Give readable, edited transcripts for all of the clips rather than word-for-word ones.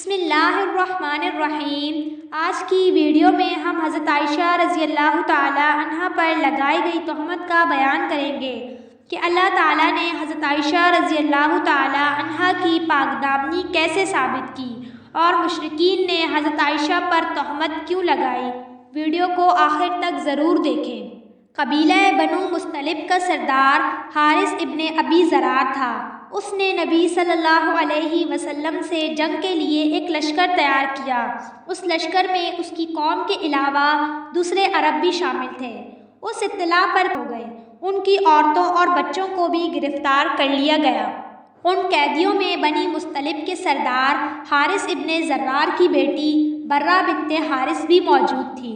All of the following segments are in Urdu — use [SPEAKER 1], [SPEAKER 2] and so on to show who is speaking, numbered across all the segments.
[SPEAKER 1] بسم اللہ الرحمن الرحیم۔ آج کی ویڈیو میں ہم حضرت عائشہ رضی اللہ تعالی عنہا پر لگائی گئی تہمت کا بیان کریں گے کہ اللہ تعالیٰ نے حضرت عائشہ رضی اللہ تعالی عنہا کی پاک دامنی کیسے ثابت کی اور مشرکین نے حضرت عائشہ پر تہمت کیوں لگائی۔ ویڈیو کو آخر تک ضرور دیکھیں۔ قبیلہ بنو مستلب کا سردار حارث ابن ابی ضرار تھا۔ اس نے نبی صلی اللہ علیہ وسلم سے جنگ کے لیے ایک لشکر تیار کیا۔ اس لشکر میں اس کی قوم کے علاوہ دوسرے عرب بھی شامل تھے۔ اس اطلاع پر ہو گئے، ان کی عورتوں اور بچوں کو بھی گرفتار کر لیا گیا۔ ان قیدیوں میں بنی مستلب کے سردار حارث ابن ضرار کی بیٹی برہ بنت حارث بھی موجود تھی۔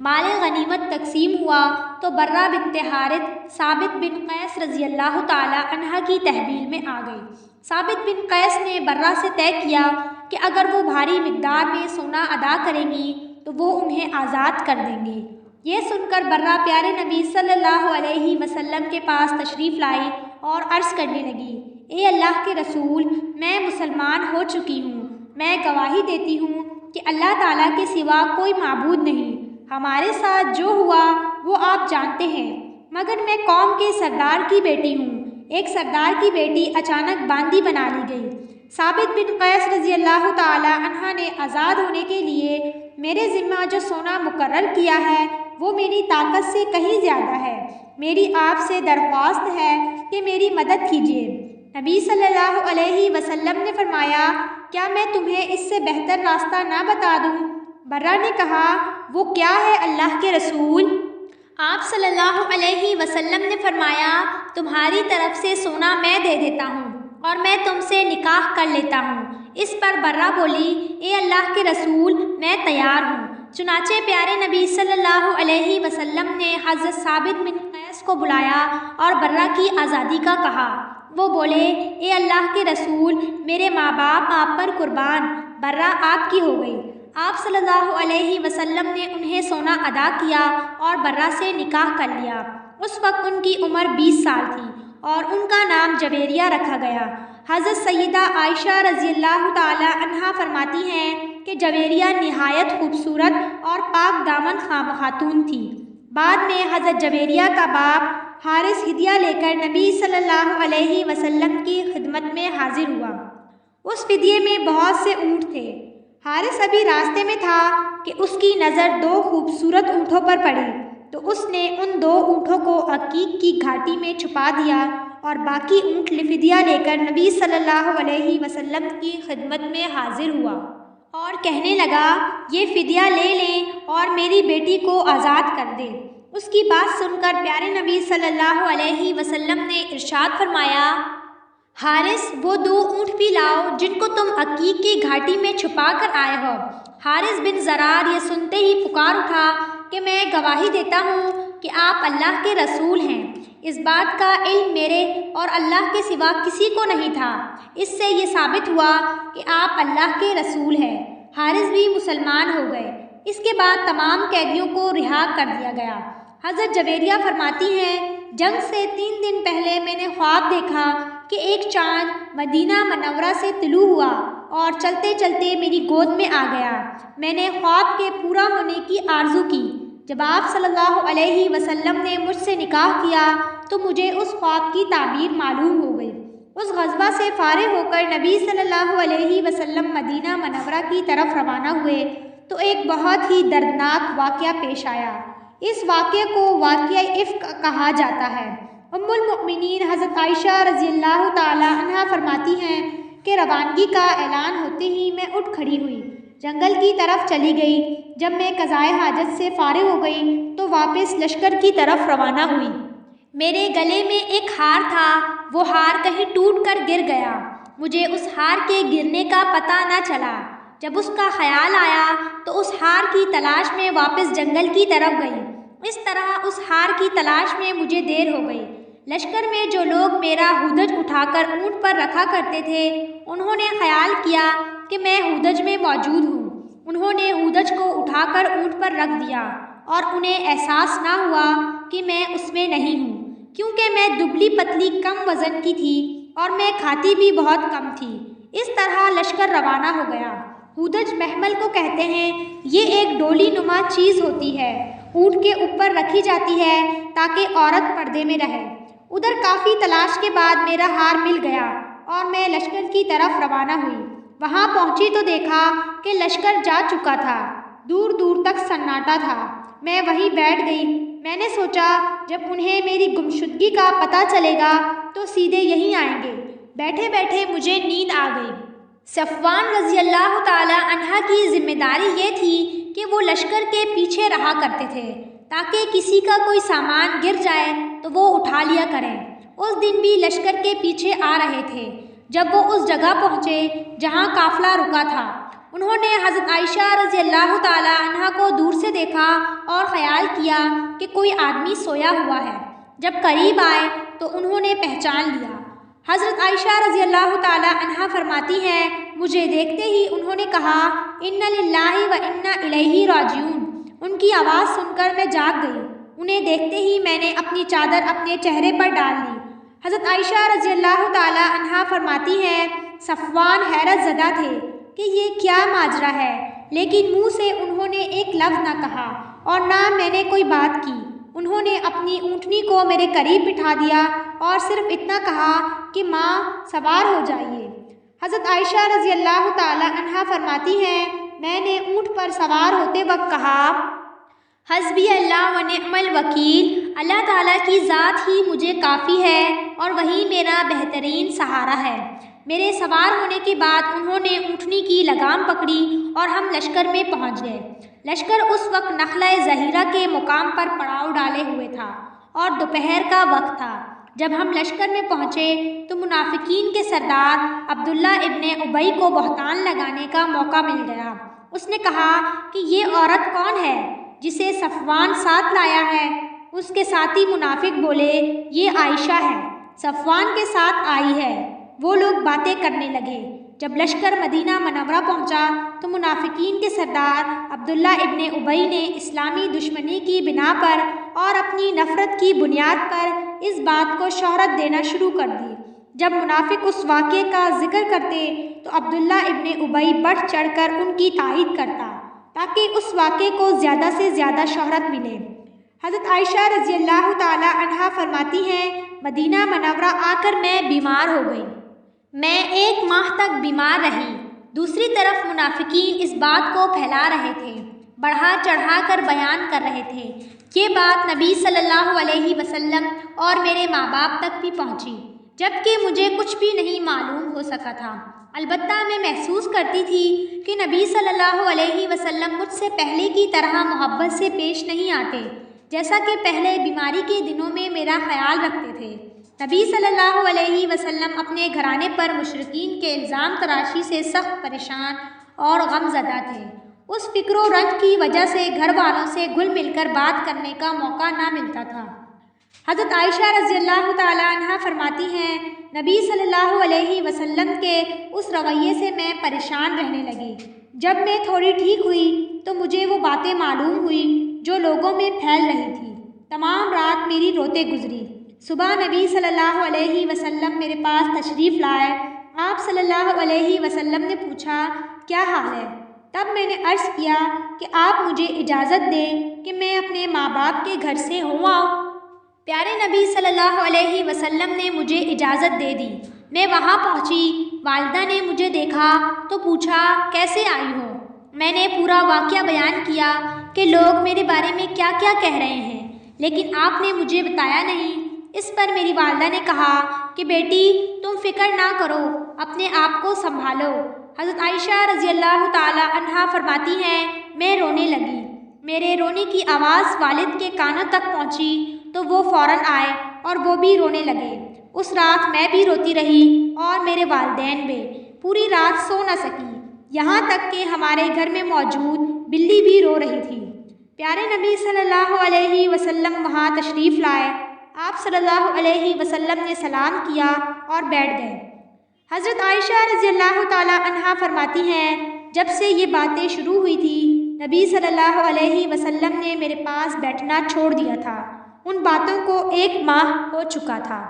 [SPEAKER 1] مال غنیمت تقسیم ہوا تو برہ بنت حارث ثابت بن قیس رضی اللہ تعالی عنہ کی تحویل میں آ گئی۔ ثابت بن قیس نے برہ سے طے کیا کہ اگر وہ بھاری مقدار میں سونا ادا کریں گی تو وہ انہیں آزاد کر دیں گے۔ یہ سن کر برہ پیارے نبی صلی اللہ علیہ وسلم کے پاس تشریف لائی اور عرض کرنے لگی، اے اللہ کے رسول، میں مسلمان ہو چکی ہوں۔ میں گواہی دیتی ہوں کہ اللہ تعالیٰ کے سوا کوئی معبود نہیں۔ ہمارے ساتھ جو ہوا وہ آپ جانتے ہیں، مگر میں قوم کے سردار کی بیٹی ہوں۔ ایک سردار کی بیٹی اچانک باندی بنا لی گئی۔ ثابت بن قیس رضی اللہ تعالی عنہ نے آزاد ہونے کے لیے میرے ذمہ جو سونا مقرر کیا ہے وہ میری طاقت سے کہیں زیادہ ہے۔ میری آپ سے درخواست ہے کہ میری مدد کیجیے۔ نبی صلی اللہ علیہ وسلم نے فرمایا، کیا میں تمہیں اس سے بہتر راستہ نہ بتا دوں؟ برہ نے کہا، وہ کیا ہے اللہ کے رسول؟ آپ صلی اللہ علیہ وسلم نے فرمایا، تمہاری طرف سے سونا میں دے دیتا ہوں اور میں تم سے نکاح کر لیتا ہوں۔ اس پر برہ بولی، اے اللہ کے رسول، میں تیار ہوں۔ چنانچہ پیارے نبی صلی اللہ علیہ وسلم نے حضرت ثابت بن قیس کو بلایا اور برہ کی آزادی کا کہا۔ وہ بولے، اے اللہ کے رسول، میرے ماں باپ آپ پر قربان، برہ آپ کی ہو گئی۔ آپ صلی اللہ علیہ وسلم نے انہیں سونا ادا کیا اور برہ سے نکاح کر لیا۔ اس وقت ان کی عمر 20 سال تھی اور ان کا نام جویریہ رکھا گیا۔ حضرت سیدہ عائشہ رضی اللہ تعالی عنہا فرماتی ہیں کہ جویریہ نہایت خوبصورت اور پاک دامن خاتون تھی۔ بعد میں حضرت جویریہ کا باپ حارث ہدیہ لے کر نبی صلی اللہ علیہ وسلم کی خدمت میں حاضر ہوا۔ اس فدیے میں بہت سے اونٹ تھے۔ حارث ابھی راستے میں تھا کہ اس کی نظر 2 خوبصورت اونٹوں پر پڑی، تو اس نے ان 2 اونٹوں کو عقیق کی گھاٹی میں چھپا دیا اور باقی اونٹ فدیہ لے کر نبی صلی اللہ علیہ وسلم کی خدمت میں حاضر ہوا اور کہنے لگا، یہ فدیہ لے لیں اور میری بیٹی کو آزاد کر دیں۔ اس کی بات سن کر پیارے نبی صلی اللہ علیہ وسلم نے ارشاد فرمایا، حارث، وہ 2 اونٹ بھی لاؤ جن کو تم عقیق کی گھاٹی میں چھپا کر آئے ہو۔ حارث بن ضرار یہ سنتے ہی پکار اٹھا کہ میں گواہی دیتا ہوں کہ آپ اللہ کے رسول ہیں۔ اس بات کا علم میرے اور اللہ کے سوا کسی کو نہیں تھا۔ اس سے یہ ثابت ہوا کہ آپ اللہ کے رسول ہیں۔ حارث بھی مسلمان ہو گئے۔ اس کے بعد تمام قیدیوں کو رہا کر دیا گیا۔ حضرت جویریہ فرماتی ہیں، جنگ سے 3 دن پہلے میں نے خواب دیکھا کہ ایک چاند مدینہ منورہ سے طلوع ہوا اور چلتے چلتے میری گود میں آ گیا۔ میں نے خواب کے پورا ہونے کی آرزو کی۔ جب آپ صلی اللہ علیہ وسلم نے مجھ سے نکاح کیا تو مجھے اس خواب کی تعبیر معلوم ہو گئی۔ اس غزوہ سے فارغ ہو کر نبی صلی اللہ علیہ وسلم مدینہ منورہ کی طرف روانہ ہوئے تو ایک بہت ہی دردناک واقعہ پیش آیا۔ اس واقعے کو واقعہ افک کہا جاتا ہے۔ ام المؤمنین حضرت عائشہ رضی اللہ تعالی عنہا فرماتی ہیں کہ روانگی کا اعلان ہوتے ہی میں اٹھ کھڑی ہوئی، جنگل کی طرف چلی گئی۔ جب میں قضائے حاجت سے فارغ ہو گئی تو واپس لشکر کی طرف روانہ ہوئی۔ میرے گلے میں ایک ہار تھا، وہ ہار کہیں ٹوٹ کر گر گیا۔ مجھے اس ہار کے گرنے کا پتہ نہ چلا۔ جب اس کا خیال آیا تو اس ہار کی تلاش میں واپس جنگل کی طرف گئی۔ اس طرح اس ہار کی تلاش میں مجھے دیر ہو گئی۔ لشکر میں جو لوگ میرا ہودج اٹھا کر اونٹ پر رکھا کرتے تھے، انہوں نے خیال کیا کہ میں ہودج میں موجود ہوں۔ انہوں نے ہودج کو اٹھا کر اونٹ پر رکھ دیا اور انہیں احساس نہ ہوا کہ میں اس میں نہیں ہوں، کیونکہ میں دبلی پتلی کم وزن کی تھی اور میں کھاتی بھی بہت کم تھی۔ اس طرح لشکر روانہ ہو گیا۔ ہودج محمل کو کہتے ہیں۔ یہ ایک ڈولی نما چیز ہوتی ہے، اونٹ کے اوپر رکھی جاتی ہے تاکہ عورت پردے میں رہے۔ ادھر کافی تلاش کے بعد میرا ہار مل گیا اور میں لشکر کی طرف روانہ ہوئی۔ وہاں پہنچی تو دیکھا کہ لشکر جا چکا تھا، دور دور تک سناٹا تھا۔ میں وہیں بیٹھ گئی۔ میں نے سوچا جب انہیں میری گمشدگی کا پتہ چلے گا تو سیدھے یہیں آئیں گے۔ بیٹھے بیٹھے مجھے نیند آ گئی۔ صفوان رضی اللہ تعالی عنہ کی ذمہ داری یہ تھی کہ وہ لشکر کے پیچھے رہا کرتے تھے تاکہ کسی کا کوئی سامان گر جائے تو وہ اٹھا لیا کریں۔ اس دن بھی لشکر کے پیچھے آ رہے تھے۔ جب وہ اس جگہ پہنچے جہاں قافلہ رکا تھا، انہوں نے حضرت عائشہ رضی اللہ تعالی عنہ کو دور سے دیکھا اور خیال کیا کہ کوئی آدمی سویا ہوا ہے۔ جب قریب آئے تو انہوں نے پہچان لیا۔ حضرت عائشہ رضی اللہ تعالی عنہ فرماتی ہیں، مجھے دیکھتے ہی انہوں نے کہا اِنَّ لِلَّهِ وَإِنَّا إِلَيْهِ رَاجِعُونَ۔ ان کی آواز سن کر میں جاگ گئی۔ انہیں دیکھتے ہی میں نے اپنی چادر اپنے چہرے پر ڈال لی۔ حضرت عائشہ رضی اللہ تعالی عنہ فرماتی ہیں، صفوان حیرت زدہ تھے کہ یہ کیا ماجرا ہے، لیکن منہ سے انہوں نے ایک لفظ نہ کہا اور نہ میں نے کوئی بات کی۔ انہوں نے اپنی اونٹنی کو میرے قریب بٹھا دیا اور صرف اتنا کہا کہ ماں سوار ہو جائیے۔ حضرت عائشہ رضی اللہ تعالی عنہ فرماتی ہیں، میں نے اونٹ پر سوار ہوتے وقت کہا حسبی اللہ و نعم الوکیل، اللہ تعالیٰ کی ذات ہی مجھے کافی ہے اور وہی میرا بہترین سہارا ہے۔ میرے سوار ہونے کے بعد انہوں نے اونٹنی کی لگام پکڑی اور ہم لشکر میں پہنچ گئے۔ لشکر اس وقت نخلہ ظہیرہ کے مقام پر پڑاؤ ڈالے ہوئے تھا اور دوپہر کا وقت تھا۔ جب ہم لشکر میں پہنچے تو منافقین کے سردار عبداللہ ابن ابی کو بہتان لگانے کا موقع مل گیا۔ اس نے کہا کہ یہ عورت کون ہے جسے صفوان ساتھ لایا ہے؟ اس کے ساتھی منافق بولے، یہ عائشہ ہے، صفوان کے ساتھ آئی ہے۔ وہ لوگ باتیں کرنے لگے۔ جب لشکر مدینہ منورہ پہنچا تو منافقین کے سردار عبداللہ ابن ابی نے اسلامی دشمنی کی بنا پر اور اپنی نفرت کی بنیاد پر اس بات کو شہرت دینا شروع کر دی۔ جب منافق اس واقعے کا ذکر کرتے تو عبداللہ ابن ابی بڑھ چڑھ کر ان کی تائید کرتا تاکہ اس واقعے کو زیادہ سے زیادہ شہرت ملے۔ حضرت عائشہ رضی اللہ تعالی عنہ فرماتی ہیں، مدینہ منورہ آ کر میں بیمار ہو گئی۔ میں 1 ماہ تک بیمار رہی۔ دوسری طرف منافقین اس بات کو پھیلا رہے تھے، بڑھا چڑھا کر بیان کر رہے تھے۔ یہ بات نبی صلی اللہ علیہ وسلم اور میرے ماں باپ تک بھی پہنچی، جبکہ مجھے کچھ بھی نہیں معلوم ہو سکا تھا۔ البتہ میں محسوس کرتی تھی کہ نبی صلی اللہ علیہ وسلم مجھ سے پہلے کی طرح محبت سے پیش نہیں آتے، جیسا کہ پہلے بیماری کے دنوں میں میرا خیال رکھتے تھے۔ نبی صلی اللہ علیہ وسلم اپنے گھرانے پر مشرکین کے الزام تراشی سے سخت پریشان اور غم زدہ تھے۔ اس فکر و رنج کی وجہ سے گھر والوں سے گھل مل کر بات کرنے کا موقع نہ ملتا تھا۔ حضرت عائشہ رضی اللہ تعالی عنہ فرماتی ہیں، نبی صلی اللہ علیہ وسلم کے اس رویے سے میں پریشان رہنے لگی۔ جب میں تھوڑی ٹھیک ہوئی تو مجھے وہ باتیں معلوم ہوئی جو لوگوں میں پھیل رہی تھی۔ تمام رات میری روتے گزری۔ صبح نبی صلی اللہ علیہ وسلم میرے پاس تشریف لائے۔ آپ صلی اللہ علیہ وسلم نے پوچھا، کیا حال ہے؟ تب میں نے عرض کیا کہ آپ مجھے اجازت دیں کہ میں اپنے ماں باپ کے گھر سے ہو آؤں۔ پیارے نبی صلی اللہ علیہ وسلم نے مجھے اجازت دے دی۔ میں وہاں پہنچی۔ والدہ نے مجھے دیکھا تو پوچھا، کیسے آئی ہو؟ میں نے پورا واقعہ بیان کیا کہ لوگ میرے بارے میں کیا کیا کہہ رہے ہیں، لیکن آپ نے مجھے بتایا نہیں۔ اس پر میری والدہ نے کہا کہ بیٹی تم فکر نہ کرو، اپنے آپ کو سنبھالو۔ حضرت عائشہ رضی اللہ تعالی عنہ فرماتی ہیں، میں رونے لگی۔ میرے رونے کی آواز والد کے کانوں تک پہنچی تو وہ فوراً آئے اور وہ بھی رونے لگے۔ اس رات میں بھی روتی رہی اور میرے والدین بھی پوری رات سو نہ سکی، یہاں تک کہ ہمارے گھر میں موجود بلی بھی رو رہی تھی۔ پیارے نبی صلی اللہ علیہ وسلم وہاں تشریف لائے۔ آپ صلی اللہ علیہ وسلم نے سلام کیا اور بیٹھ گئے۔ حضرت عائشہ رضی اللہ تعالی عنہ فرماتی ہیں، جب سے یہ باتیں شروع ہوئی تھی نبی صلی اللہ علیہ وسلم نے میرے پاس بیٹھنا چھوڑ دیا تھا۔ ان باتوں کو 1 ماہ ہو چکا تھا۔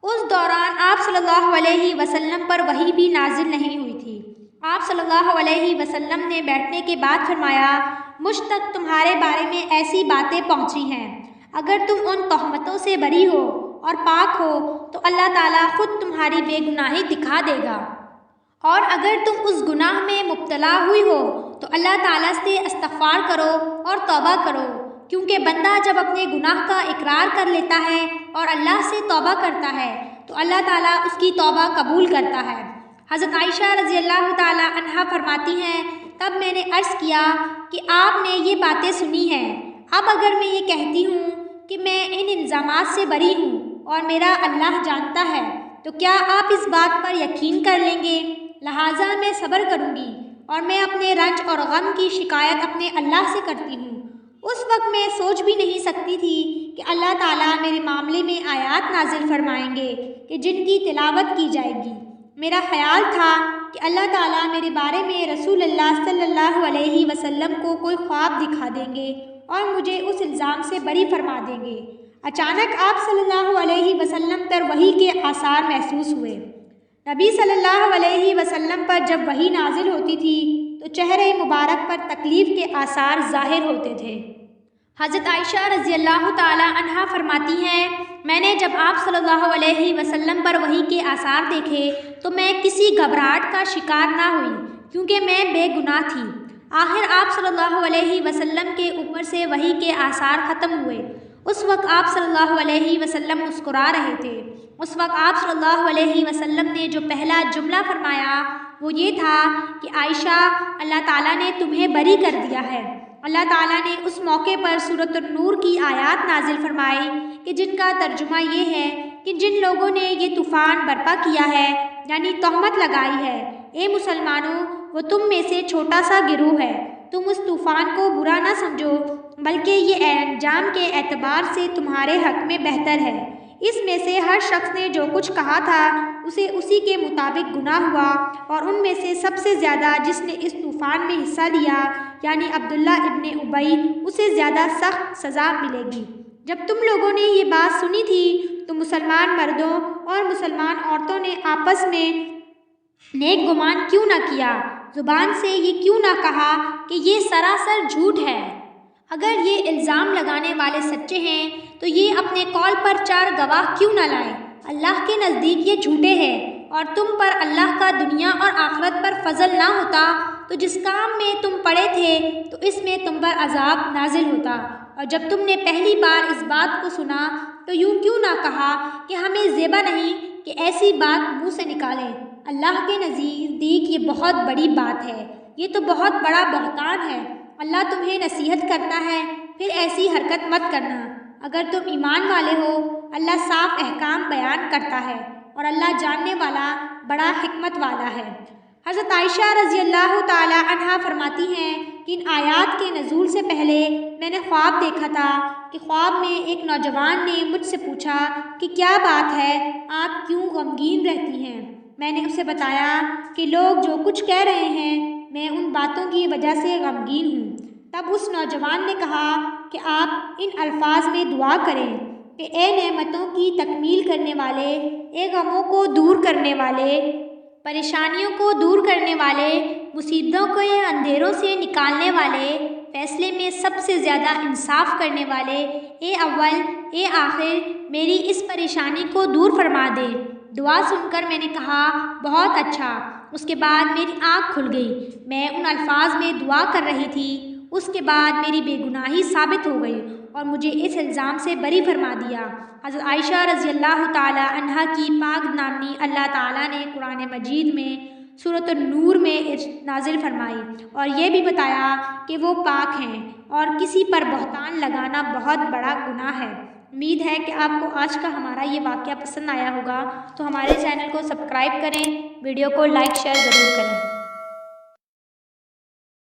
[SPEAKER 1] اس دوران آپ صلی اللہ علیہ وسلم پر وحی بھی نازل نہیں ہوئی تھی آپ صلی اللہ علیہ وسلم نے بیٹھنے کے بعد فرمایا، مجھ تک تمہارے بارے میں ایسی باتیں پہنچی ہیں، اگر تم ان تہمتوں سے بری ہو اور پاک ہو تو اللہ تعالیٰ خود تمہاری بے گناہی دکھا دے گا، اور اگر تم اس گناہ میں مبتلا ہوئی ہو تو اللہ تعالیٰ سے استغفار کرو اور توبہ کرو، کیونکہ بندہ جب اپنے گناہ کا اقرار کر لیتا ہے اور اللہ سے توبہ کرتا ہے تو اللہ تعالیٰ اس کی توبہ قبول کرتا ہے۔ حضرت عائشہ رضی اللہ تعالیٰ عنہا فرماتی ہیں، تب میں نے عرض کیا کہ آپ نے یہ باتیں سنی ہیں، اب اگر میں یہ کہتی ہوں کہ میں ان الزامات سے بری ہوں اور میرا اللہ جانتا ہے تو کیا آپ اس بات پر یقین کر لیں گے؟ لہٰذا میں صبر کروں گی اور میں اپنے رنج اور غم کی شکایت اپنے اللہ سے کرتی ہوں۔ اس وقت میں سوچ بھی نہیں سکتی تھی کہ اللہ تعالیٰ میرے معاملے میں آیات نازل فرمائیں گے کہ جن کی تلاوت کی جائے گی۔ میرا خیال تھا کہ اللہ تعالیٰ میرے بارے میں رسول اللہ صلی اللہ علیہ وسلم کو کوئی خواب دکھا دیں گے اور مجھے اس الزام سے بری فرما دیں گے۔ اچانک آپ صلی اللہ علیہ وسلم پر وحی کے آثار محسوس ہوئے۔ نبی صلی اللہ علیہ وسلم پر جب وحی نازل ہوتی تھی تو چہرے مبارک پر تکلیف کے آثار ظاہر ہوتے تھے۔ حضرت عائشہ رضی اللہ تعالی عنہا فرماتی ہیں، میں نے جب آپ صلی اللہ علیہ وسلم پر وحی کے آثار دیکھے تو میں کسی گھبراہٹ کا شکار نہ ہوئی، کیونکہ میں بے گناہ تھی۔ آخر آپ صلی اللہ علیہ وسلم کے اوپر سے وحی کے آثار ختم ہوئے۔ اس وقت آپ صلی اللہ علیہ وسلم مسکرا رہے تھے۔ اس وقت آپ صلی اللہ علیہ وسلم نے جو پہلا جملہ فرمایا وہ یہ تھا کہ عائشہ، اللہ تعالیٰ نے تمہیں بری کر دیا ہے۔ اللہ تعالیٰ نے اس موقع پر سورۃ النور کی آیات نازل فرمائی کہ جن کا ترجمہ یہ ہے کہ جن لوگوں نے یہ طوفان برپا کیا ہے، یعنی تہمت لگائی ہے، اے مسلمانوں، وہ تم میں سے چھوٹا سا گروہ ہے، تم اس طوفان کو برا نہ سمجھو، بلکہ یہ انجام کے اعتبار سے تمہارے حق میں بہتر ہے۔ اس میں سے ہر شخص نے جو کچھ کہا تھا اسے اسی کے مطابق گناہ ہوا، اور ان میں سے سب سے زیادہ جس نے اس طوفان میں حصہ لیا یعنی عبداللہ ابن ابی، اسے زیادہ سخت سزا ملے گی۔ جب تم لوگوں نے یہ بات سنی تھی تو مسلمان مردوں اور مسلمان عورتوں نے آپس میں نیک گمان کیوں نہ کیا، زبان سے یہ کیوں نہ کہا کہ یہ سراسر جھوٹ ہے؟ اگر یہ الزام لگانے والے سچے ہیں تو یہ اپنے قول پر 4 گواہ کیوں نہ لائیں؟ اللہ کے نزدیک یہ جھوٹے ہیں، اور تم پر اللہ کا دنیا اور آخرت پر فضل نہ ہوتا تو جس کام میں تم پڑے تھے تو اس میں تم پر عذاب نازل ہوتا، اور جب تم نے پہلی بار اس بات کو سنا تو یوں کیوں نہ کہا کہ ہمیں زیبا نہیں کہ ایسی بات منہ سے نکالیں۔ اللہ کے نزدیک یہ بہت بڑی بات ہے، یہ تو بہت بڑا بہتان ہے۔ اللہ تمہیں نصیحت کرتا ہے، پھر ایسی حرکت مت کرنا۔ اگر تم ایمان والے ہو، اللہ صاف احکام بیان کرتا ہے اور اللہ جاننے والا بڑا حکمت والا ہے۔ حضرت عائشہ رضی اللہ تعالی عنہا فرماتی ہیں کہ ان آیات کے نزول سے پہلے میں نے خواب دیکھا تھا کہ خواب میں ایک نوجوان نے مجھ سے پوچھا کہ کیا بات ہے، آپ کیوں غمگین رہتی ہیں؟ میں نے اسے بتایا کہ لوگ جو کچھ کہہ رہے ہیں میں ان باتوں کی وجہ سے غمگین ہوں۔ تب اس نوجوان نے کہا کہ آپ ان الفاظ میں دعا کریں کہ اے نعمتوں کی تکمیل کرنے والے، اے غموں کو دور کرنے والے، پریشانیوں کو دور کرنے والے، مصیبتوں کو اندھیروں سے نکالنے والے، فیصلے میں سب سے زیادہ انصاف کرنے والے، اے اول اے آخر، میری اس پریشانی کو دور فرما دے۔ دعا سن کر میں نے کہا بہت اچھا۔ اس کے بعد میری آنکھ کھل گئی، میں ان الفاظ میں دعا کر رہی تھی۔ اس کے بعد میری بے گناہی ثابت ہو گئی اور مجھے اس الزام سے بری فرما دیا۔ حضرت عائشہ رضی اللہ تعالی عنہا کی پاک نامنی اللہ تعالیٰ نے قرآن مجید میں سورۃ النور میں نازل فرمائی اور یہ بھی بتایا کہ وہ پاک ہیں اور کسی پر بہتان لگانا بہت بڑا گناہ ہے۔ امید ہے کہ آپ کو آج کا ہمارا یہ واقعہ پسند آیا ہوگا، تو ہمارے چینل کو سبسکرائب کریں، ویڈیو کو لائک شیئر ضرور کریں۔